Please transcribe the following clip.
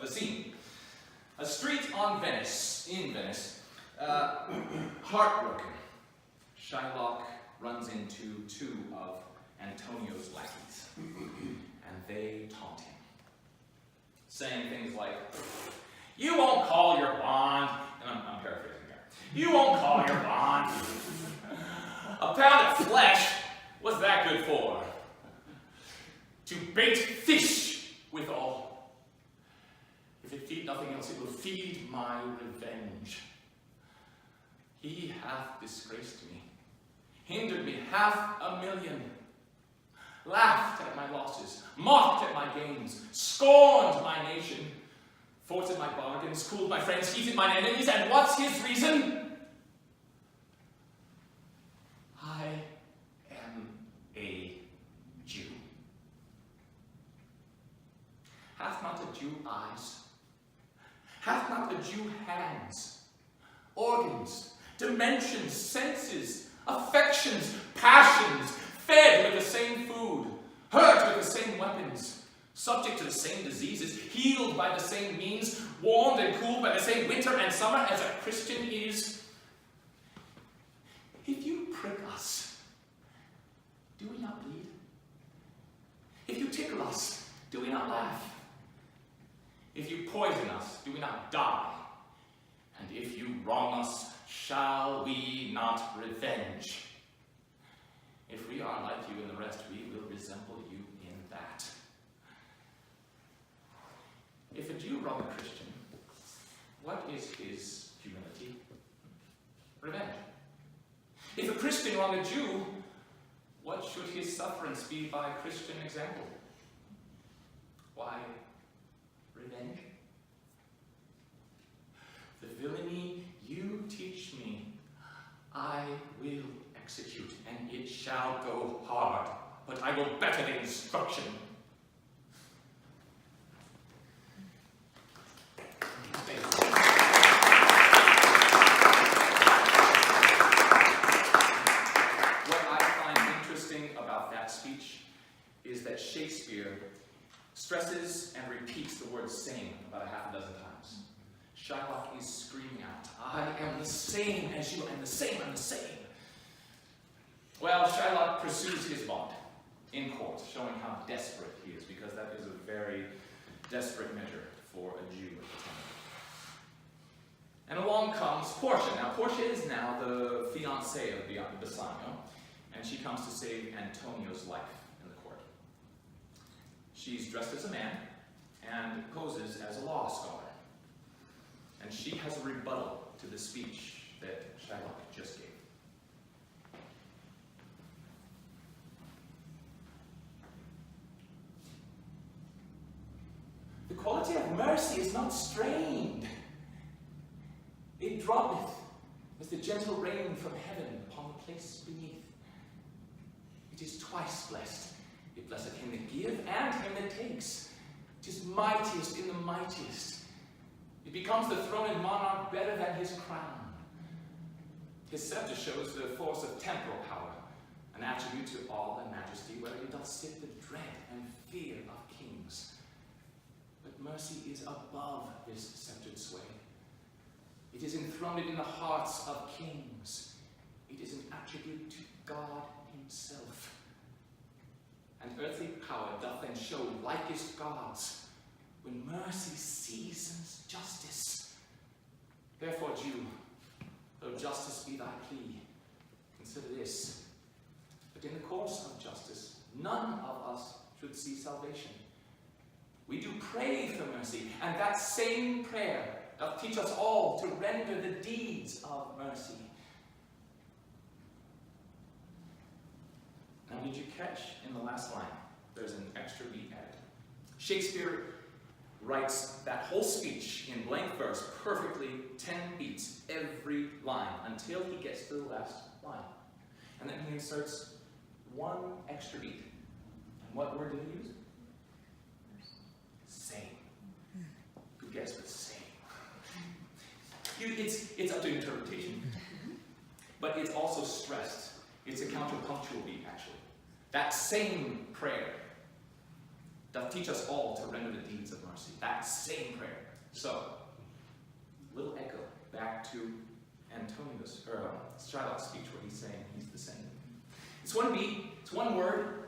the scene. A street in Venice, heartbroken. Shylock runs into two of Antonio's lackeys, and they taunt him, saying things like, "You won't call your bond," and I'm paraphrasing here, "You won't call your bond. A pound of flesh, what's that good for? To bait fish withal. If it feed nothing else, it will feed my revenge. He hath disgraced me, hindered me 500,000, laughed at my losses, mocked at my gains, scorned my nation, forced my bargains, cooled my friends, heated mine enemies, and what's his reason? I am a Jew. Hath not a Jew eyes? Hath not a Jew hands, organs, dimensions, senses, affections, passions, fed with the same food, hurt with the same weapons, subject to the same diseases, healed by the same means, warmed and cooled by the same winter and summer as a Christian is? If you prick us, do we not bleed? If you tickle us, do we not laugh? If you poison us, do we not die? And if you wrong us, shall we not revenge? If we are like you in the rest, we will resemble you in that. If a Jew wrong a Christian, what is his humility? Revenge. If a Christian wrong a Jew, what should his sufferance be by Christian example? Why, revenge. The villainy you teach me, I will execute, and it shall go hard, but I will better the instruction. What I find interesting about that speech is that Shakespeare stresses and repeats the word same about 6 times. Shylock is screaming out, I am the same as you, I'm the same, I'm the same. Well, Shylock pursues his bond in court, showing how desperate he is, because that is a very desperate measure for a Jew at the time. And along comes Portia. Now, Portia is now the fiancée of Bassanio, and she comes to save Antonio's life in the court. She's dressed as a man and poses as a law scholar. And she has a rebuttal to the speech that Shylock just gave. The quality of mercy is not strained. It droppeth as the gentle rain from heaven upon the place beneath. It is twice blessed. It blesseth him that give and him that takes. It is mightiest in the mightiest. It becomes the throned monarch better than his crown. His scepter shows the force of temporal power, an attribute to awe and majesty, where it doth sit the dread and fear of kings. But mercy is above this sceptred sway. It is enthroned in the hearts of kings. It is an attribute to God himself. And earthly power doth then show likest gods, when mercy seasons justice. Therefore, Jew, though justice be thy plea, consider this, that in the course of justice, none of us should see salvation. We do pray for mercy, and that same prayer doth teach us all to render the deeds of mercy. Now, did you catch in the last line? There's an extra beat added. Shakespeare writes that whole speech in blank verse perfectly, 10 beats every line until he gets to the last line. And then he inserts one extra beat. And what word did he use? Same. Good guess, but same. It's up to interpretation. But it's also stressed. It's a counterpunctual beat, actually. That same prayer doth teach us all to render the deeds of mercy. that same prayer. So, little echo back to Charlotte's speech where he's saying he's the same. It's one beat, it's one word,